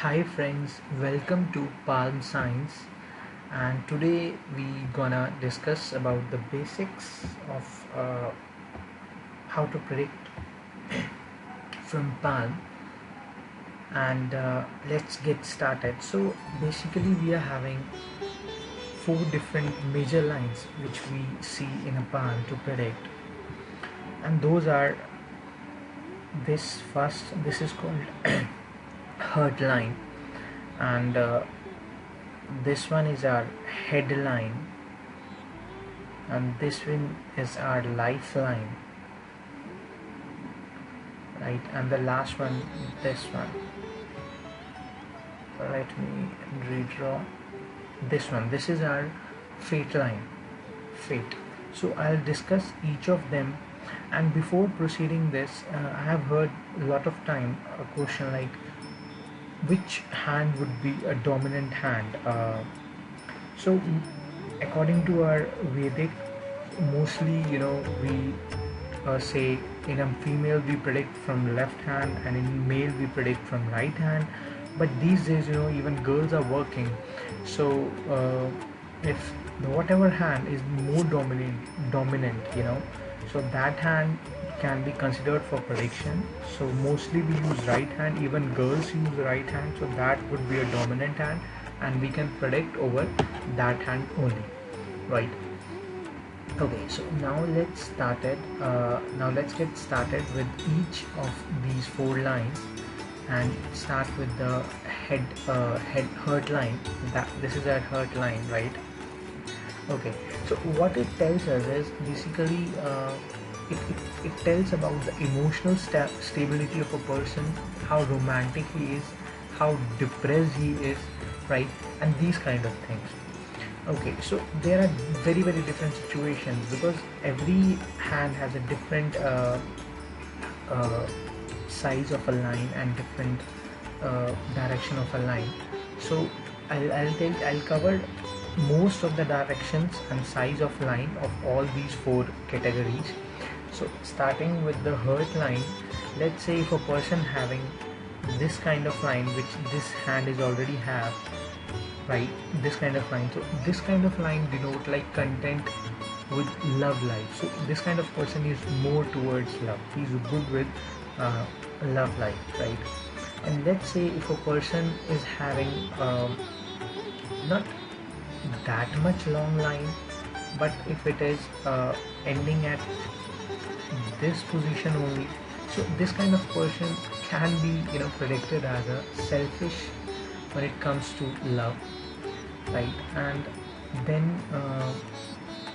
Hi friends, welcome to Palm Science, and today we gonna discuss about the basics of how to predict from palm. And let's get started. So basically we are having four different major lines which we see in a palm to predict, and those are this is called hurt line, and this one is our headline, and this one is our lifeline, right? And the last one, this one, let me redraw this one. This is our fate line, fate. So I'll discuss each of them, and before proceeding this, I have heard a lot of time a question like which hand would be a dominant hand. So according to our Vedic, mostly we say in a female we predict from left hand, and in male we predict from right hand. But these days, even girls are working, so if whatever hand is more dominant, so that hand can be considered for prediction. So mostly we use right hand, even girls use right hand, so that would be a dominant hand, and we can predict over that hand only, right? Okay, so now let's get started with each of these four lines, and start with the head hurt line. That this is our hurt line, right? Okay, so what it tells us is basically it tells about the emotional stability of a person, how romantic he is, how depressed he is, right? And these kind of things. Okay, so there are very different situations, because every hand has a different uh, size of a line and different direction of a line. So I'll cover most of the directions and size of line of all these four categories. So starting with the hurt line, let's say if a person having this kind of line, which this hand is already have, right? This kind of line. So this kind of line denote like content with love life. So this kind of person is more towards love. He's good with love life, right? And let's say if a person is having not that much long line, but if it is ending at this position only, so this kind of person can be predicted as a selfish when it comes to love, right? And then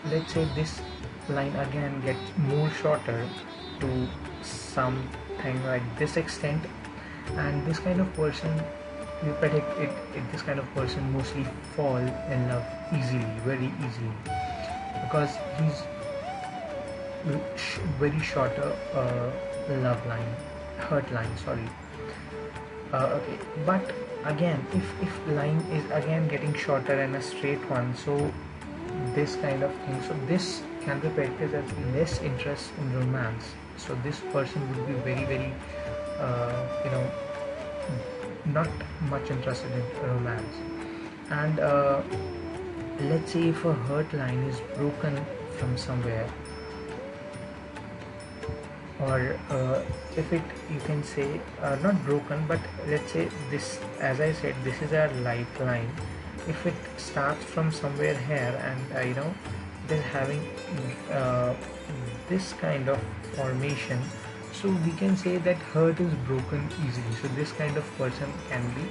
let's say this line again gets more shorter to something like this extent, and this kind of person, you predict this kind of person mostly fall in love easily, very easily, because he's very shorter love line, hurt line, sorry. Okay, but again, if line is again getting shorter and a straight one, so this kind of thing, so this can be predicted as less interest in romance. So this person would be very not much interested in romance. And let's say if a hurt line is broken from somewhere, or if it, you can say not broken, but let's say this, as I said, this is our lifeline. If it starts from somewhere here, and they're having uh, this kind of formation, so we can say that hurt is broken easily. So this kind of person can be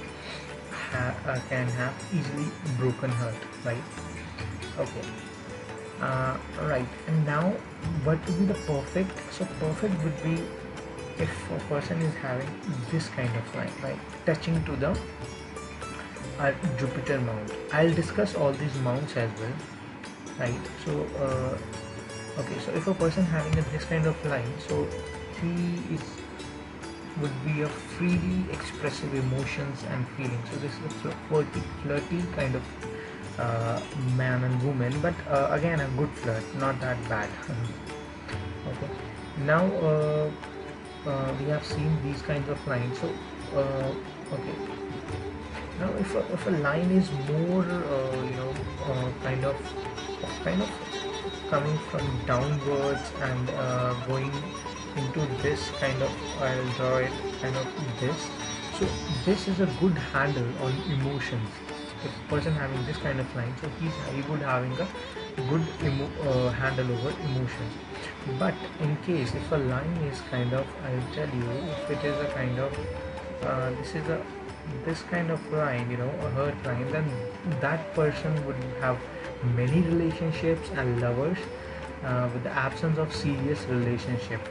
can have easily broken hurt, right? Okay. Right, and now what would be the perfect? So perfect would be if a person is having this kind of line, right, touching to the Jupiter mount. I'll discuss all these mounts as well, right? So okay, so if a person having this kind of line, so he is would be a freely expressive emotions and feelings. So this is a flirty kind of man and woman, but again a good flirt, not that bad. Okay, now we have seen these kinds of lines. So okay, if a line is more kind of coming from downwards and going into this kind of, I'll draw it kind of this. So this is a good handle on emotions. If a person having this kind of line, so he would having a good handle over emotions. But in case if a line is kind of, I'll tell you, if it is a kind of this kind of line, a hurt line, then that person would have many relationships and lovers with the absence of serious relationship.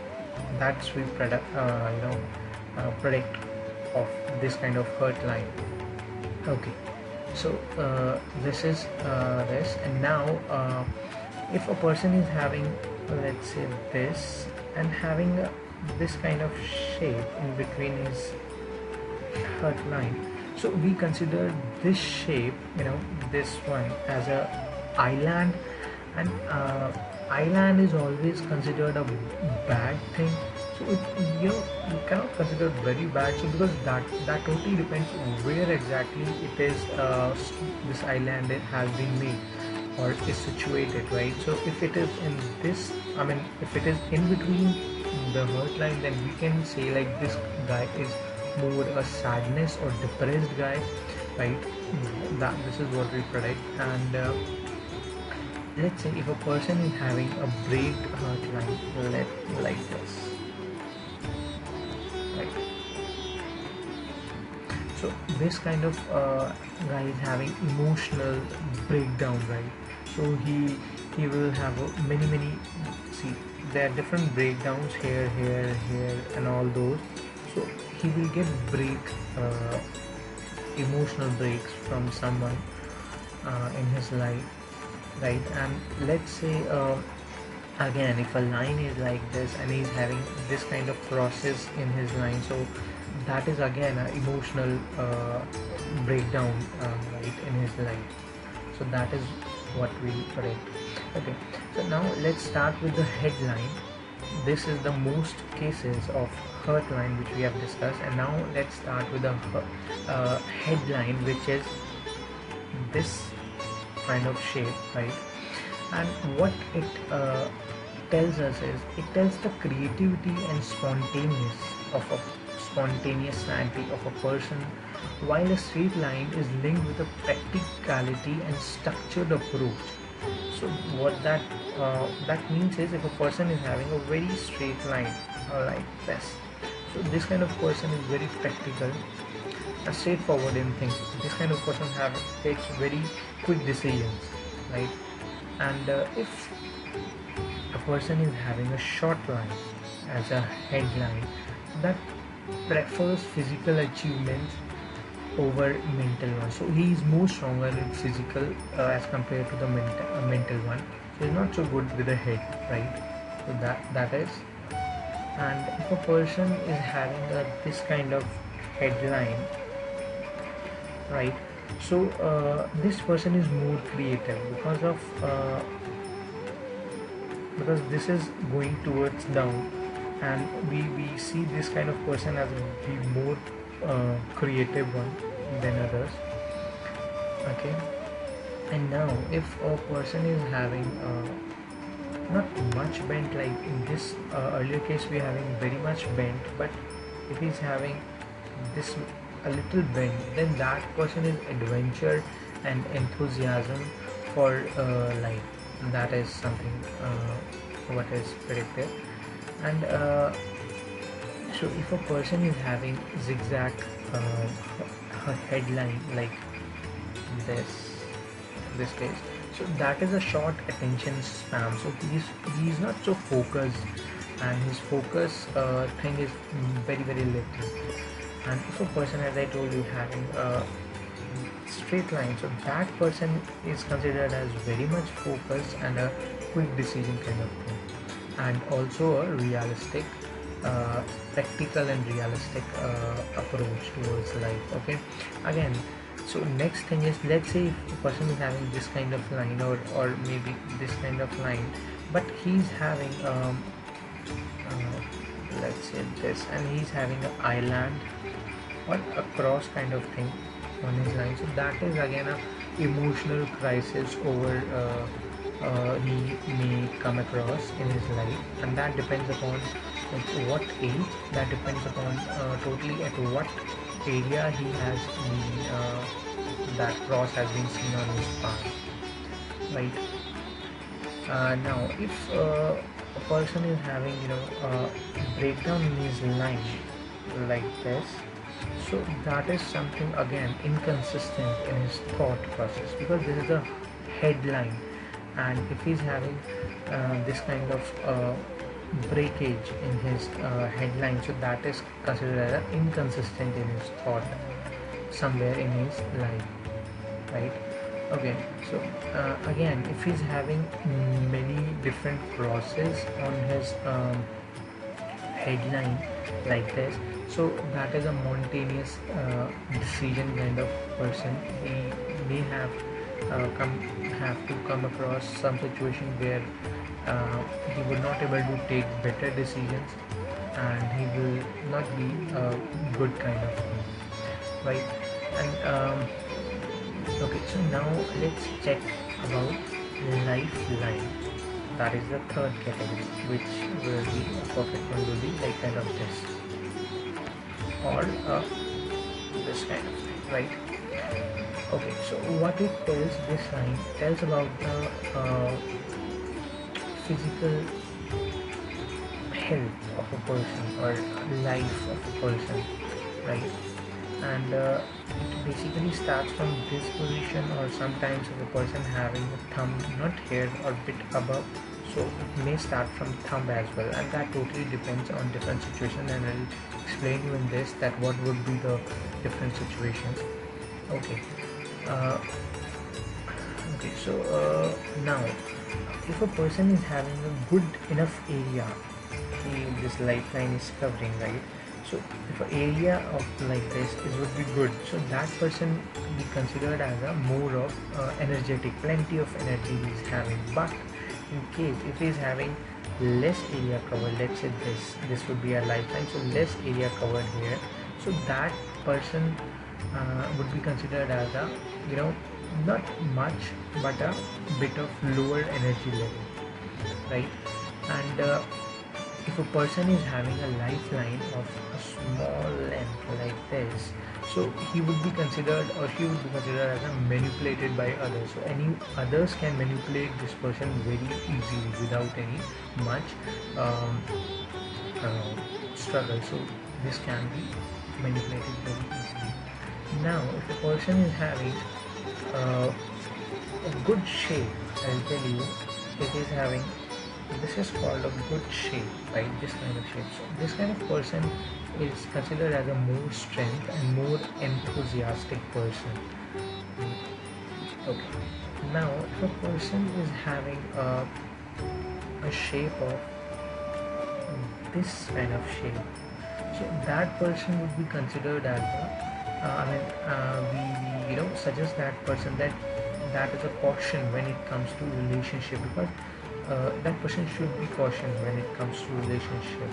That's we predict of this kind of hurt line. Okay, so this is this. And now if a person is having, let's say, this, and having this kind of shape in between his hurt line, so we consider this shape, this one, as a island. And island is always considered a bad thing. So it, you cannot consider very bad. So because that totally depends on where exactly it is, this island has been made or is situated, right? So if it is in this, if it is in between the hurt line, then we can say like this guy is more a sadness or depressed guy, right? That this is what we predict. And let's say if a person is having a breaked hurt line, like this, right? So this kind of guy is having emotional breakdown, right? So he will have many, see, there are different breakdowns here, and all those. So he will get emotional breaks from someone in his life, right? And let's say again, if a line is like this and he's having this kind of crosses in his line, so that is again an emotional breakdown, right, in his life. So that is what we predict. Okay, so now let's start with the headline. This is the most cases of hurt line which we have discussed, and now let's start with the headline, which is this kind of shape, right? And what it tells us is, it tells the creativity and spontaneity of a person, while a straight line is linked with a practicality and structured approach. So what that means is, if a person is having a very straight line like this, so this kind of person is very practical and straightforward in things. This kind of person takes very quick decisions, right? And if a person is having a short line as a headline, that prefers physical achievements over mental one. So he is more stronger in physical as compared to the mental one. So he's not so good with the head, right? So that is. And if a person is having this kind of headline, right, so this person is more creative because this is going towards down, and we see this kind of person as the more creative one than others. Okay, and now if a person is having not much bent, like in this earlier case we are having very much bent, but if he's having this a little bent, then that person is adventure and enthusiasm for life. That is something what is predicted. And so if a person is having zigzag headline like this case, so that is a short attention span. So he's not so focused, and his focus thing is very little. And if a person, as I told you, having a straight line, so that person is considered as very much focused and a quick decision kind of thing, and also a realistic, practical and realistic approach towards life. Okay, again, so next thing is, let's say if a person is having this kind of line, or maybe this kind of line, but he's having let's say this, and he's having an island or a cross kind of thing. on his line. So that is again a emotional crisis over he may come across in his life, and that depends upon at what age, that depends upon totally at what area he has been that cross has been seen on his path, right? Now if a person is having a breakdown in his line like this, so that is something again inconsistent in his thought process, because this is a headline, and if he's having this kind of breakage in his headline, so that is considered as inconsistent in his thought somewhere in his life, right? Okay, so again, if he's having many different crosses on his headline like this, so that is a spontaneous decision kind of person. He may have to come across some situation where he would not able to take better decisions, and he will not be a good kind of thing, right? And okay, so now let's check about lifeline. That is the third category, which will be a perfect one, will be like kind of this, or this kind of thing, right? Okay, so what it tells, this line tells about the physical health of a person or life of a person, right? And it basically starts from this position, or sometimes if a person having a thumb not here or bit above, so it may start from thumb as well, and that totally depends on different situations, and I'll explain you in this that what would be the different situations. Okay, uh, okay, so now if a person is having a good enough area, this lifeline is covering, right? So if an area of like this is would be good, so that person be considered as a more of energetic, plenty of energy he is having. But in case if he is having less area covered, let's say this would be a lifeline, so less area covered here, so that person would be considered as a not much but a bit of lower energy level, right? And if a person is having a lifeline of a small length like this, so he would be considered, or she would be considered as a manipulated by others. So any others can manipulate this person very easily without any much struggle. So this can be manipulated very easily. Now if a person is having a good shape, I'll tell you, it is having, this is called a good shape, right? This kind of shape. So this kind of person is considered as a more strength and more enthusiastic person. Okay, now if a person is having a shape of this kind of shape, so that person would be considered as we suggest that person that is a caution when it comes to relationship, because that person should be cautioned when it comes to relationship.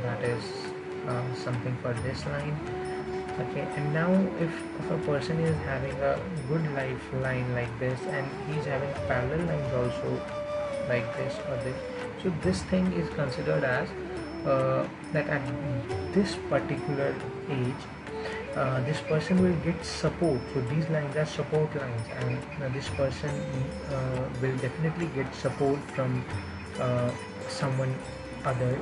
That is something for this line. Okay, and now if a person is having a good lifeline like this, and he's having parallel lines also like this or this, so this thing is considered as that at this particular age this person will get support. So these lines are support lines, and this person will definitely get support from someone other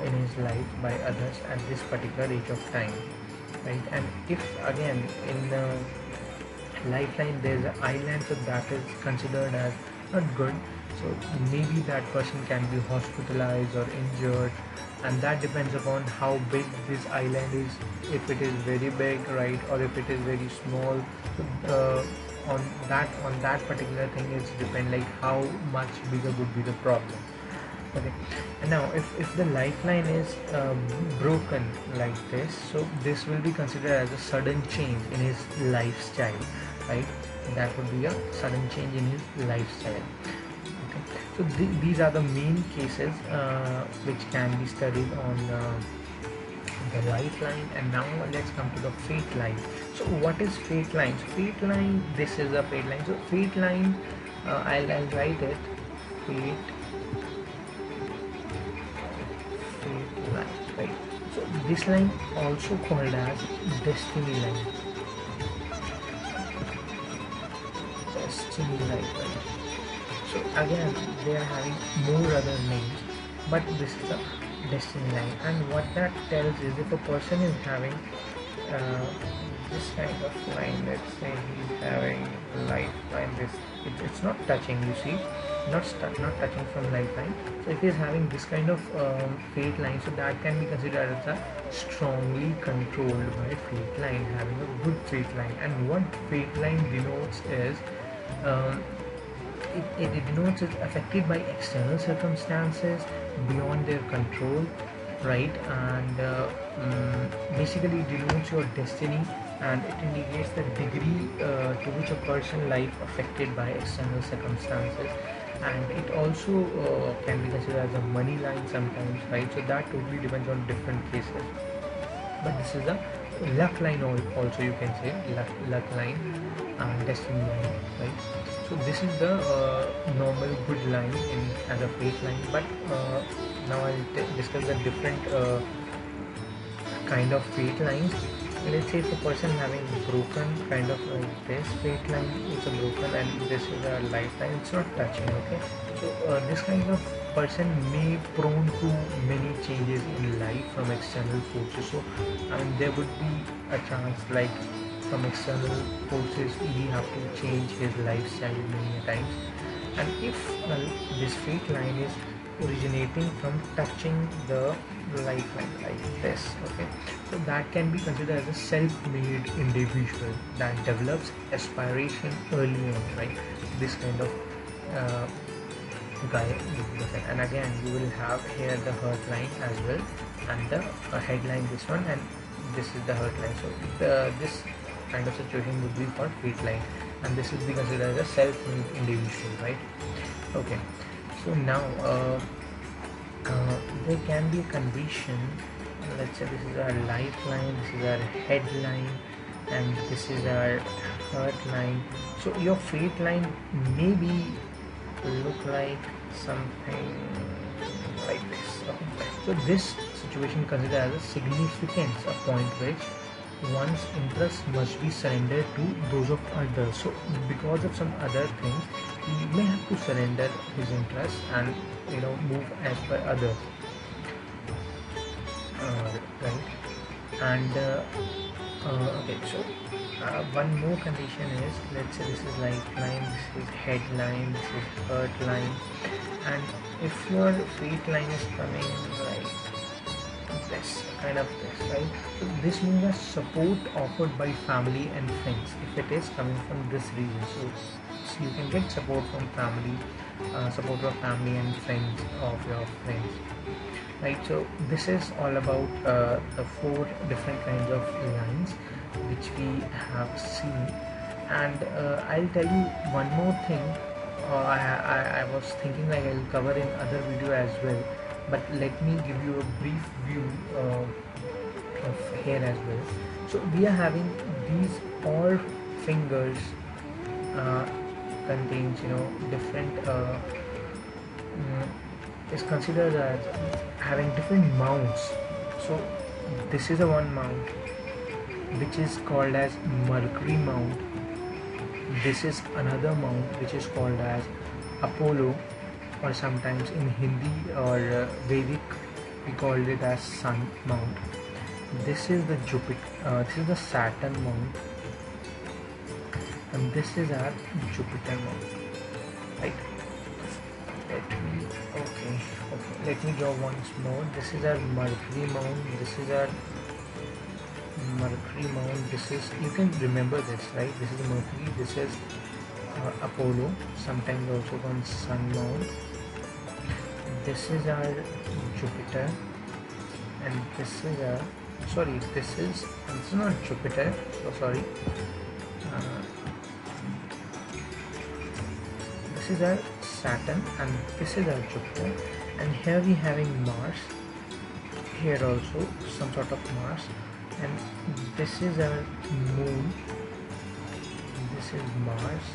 in his life, by others at this particular age of time, right? And if again in lifeline there is an island, so that is considered as not good. So maybe that person can be hospitalized or injured, and that depends upon how big this island is. If it is very big, right, or if it is very small, on that particular thing is depend like how much bigger would be the problem. Okay, and now if the lifeline is broken like this, so this will be considered as a sudden change in his lifestyle, right? That would be a sudden change in his lifestyle. So these are the main cases which can be studied on the lifeline. And now let's come to the fate line. So what is fate line? So fate line, this is a fate line. So fate line, I'll write it, fate line, right? So this line also called as destiny line. Destiny line, right? So again, they are having more other names, but this is a destiny line. And what that tells is, if a person is having uh, this kind of line, let's say he's having lifeline, it's not touching, you see, not touching from lifeline. So if he's having this kind of fate line, so that can be considered as a strongly controlled by fate line, having a good fate line. And what fate line denotes is, um, it denotes it's affected by external circumstances beyond their control, right? And basically denotes your destiny, and it indicates the degree to which a person life affected by external circumstances. And it also can be considered as a money line sometimes, right? So that totally depends on different cases. But this is a luck line also, you can say luck line and destiny line, right? So this is the normal good line as a fate line. But now I'll discuss the different kind of fate lines. Let's say if a person having broken kind of like this fate line, it's a broken, and this is a lifeline, it's not touching, okay? So this kind of person may prone to many changes in life from external forces. So there would be a chance, like from external forces he have to change his lifestyle many times. And if this fate line is originating from touching the lifeline like this, okay, so that can be considered as a self-made individual that develops aspiration early on, right? This kind of guy. And again, you will have here the hurt line as well, and the headline, this one, and this is the hurt line. So this kind of situation would be for fate line, and this will be considered as a self-made individual, right? Okay, so now there can be a condition. Let's say this is our lifeline, this is our headline, and this is our hurt line. So your fate line may be look like something like this, okay? So this situation considered as a significance, a point which one's interest must be surrendered to those of others. So because of some other things, he may have to surrender his interest and move as per others, right? And okay, so one more condition is, let's say this is lifeline, this is headline, this is hurt line, and if your fate line is coming like this, kind of this, right? So this means a support offered by family and friends if it is coming from this region. So you can get support from family, support of family and friends of your friends, right? So this is all about the 4 different kinds of lines which we have seen. And I'll tell you one more thing. I was thinking like I'll cover in other video as well, but let me give you a brief view of here as well. So we are having these all fingers contains different is considered as having different mounts. So this is a one mount which is called as Mercury mount. This is another mount which is called as Apollo, or sometimes in Hindi or Vedic we called it as Sun mount. This is the Jupiter, this is the Saturn mount, and this is our Jupiter mount, right? Let me draw once more. This is our Mercury mount, this is our Mercury mount, this is, you can remember this, right? This is Mercury, this is Apollo, sometimes also called Sun mount. This is our Jupiter, and this is our, sorry, this is not Jupiter, so sorry. This is our Saturn, and this is our Jupiter, and here we having Mars, here also some sort of Mars, and this is our moon, this is Mars,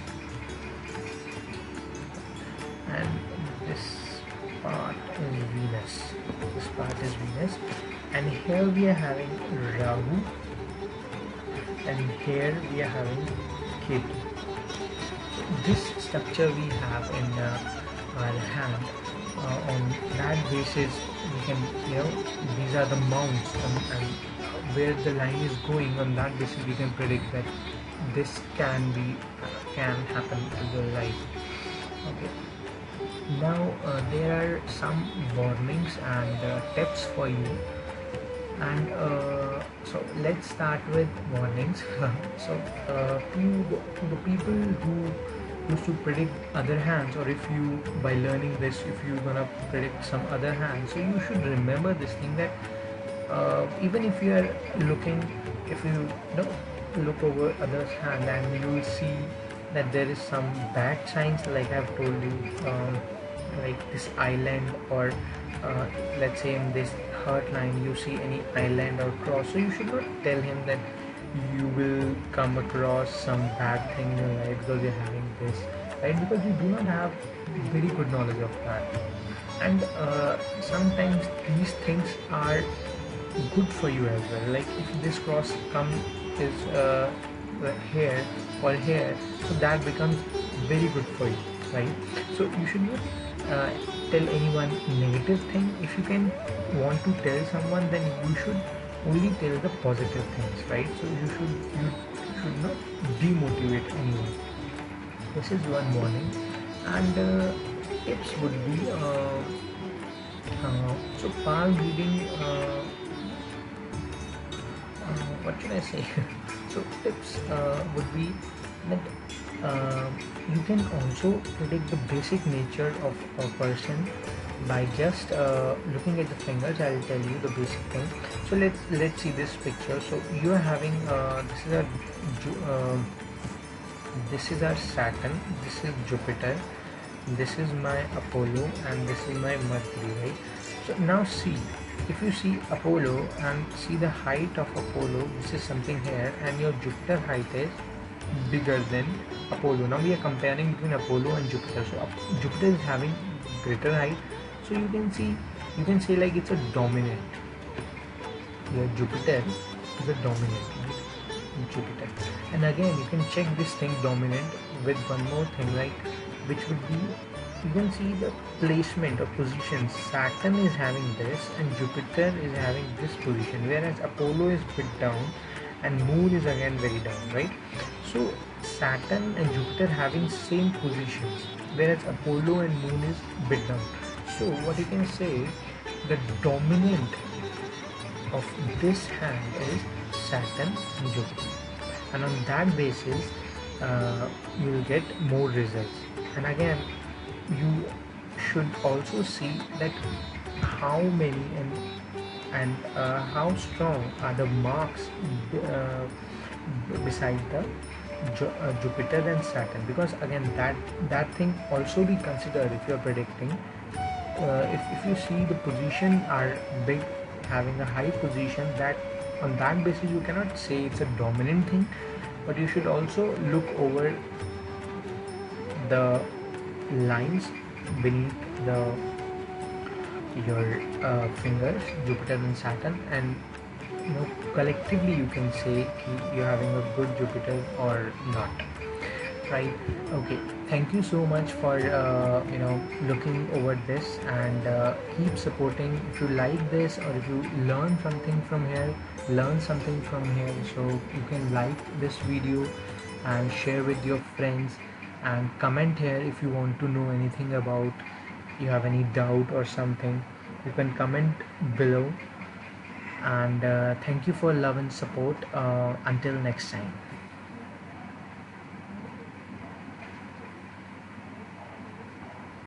and this part is Venus, this part is Venus, and here we are having Rahu, and here we are having Ketu. This structure we have in our hand, on that basis we can, these are the mounts, and where the line is going, on that basis we can predict that this can happen to the life. Okay, now there are some warnings and tips for you, and so let's start with warnings. So to the people who used to predict other hands, or if you, by learning this, if you're gonna predict some other hands, so you should remember this thing, that even if you are looking, if you look over others hand, and you will see that there is some bad signs, like I've told you, like this island, or let's say in this heart line you see any island or cross, so you should not tell him that you will come across some bad thing in your life because you're having this, right? Because you do not have very good knowledge of that, and sometimes these things are good for you as well. Like if this cross is here or here, so that becomes very good for you, right? So you should not tell anyone negative thing. If you can want to tell someone, then you should only tell the positive things, right? So you should not demotivate anyone. This is one warning, and tips would be so palm reading. What should I say? So tips would be that you can also predict the basic nature of a person by just looking at the fingers. I'll tell you the basic thing. So let's see this picture. So you are having this is our Saturn, this is Jupiter, this is my Apollo, and this is my Mercury, right? So now see, if you see Apollo and see the height of Apollo, this is something here, and your Jupiter height is bigger than Apollo. Now we are comparing between Apollo and Jupiter. So Jupiter is having greater height, so you can say like it's a dominant. Your Jupiter is a dominant, right? Jupiter. And again you can check this thing dominant with one more thing, like which would be, you can see the placement or position. Saturn is having this and Jupiter is having this position, whereas Apollo is bit down and Moon is again very down, right? So Saturn and Jupiter having same positions, whereas Apollo and Moon is bit down. So what you can say, the dominant of this hand is Saturn and Jupiter, and on that basis you will get more results. And again you should also see that how many and how strong are the marks beside the Jupiter and Saturn, because again that thing also be considered if you are predicting. If you see the position are big, having a high position, that on that basis you cannot say it's a dominant thing, but you should also look over the lines beneath your fingers, Jupiter and Saturn, and collectively you can say you're having a good Jupiter or not, right? Okay, thank you so much for looking over this, and keep supporting. If you like this, or if you learn something from here, so you can like this video and share with your friends, and comment here if you want to know anything about, you have any doubt or something, you can comment below. And thank you for love and support. Until next time.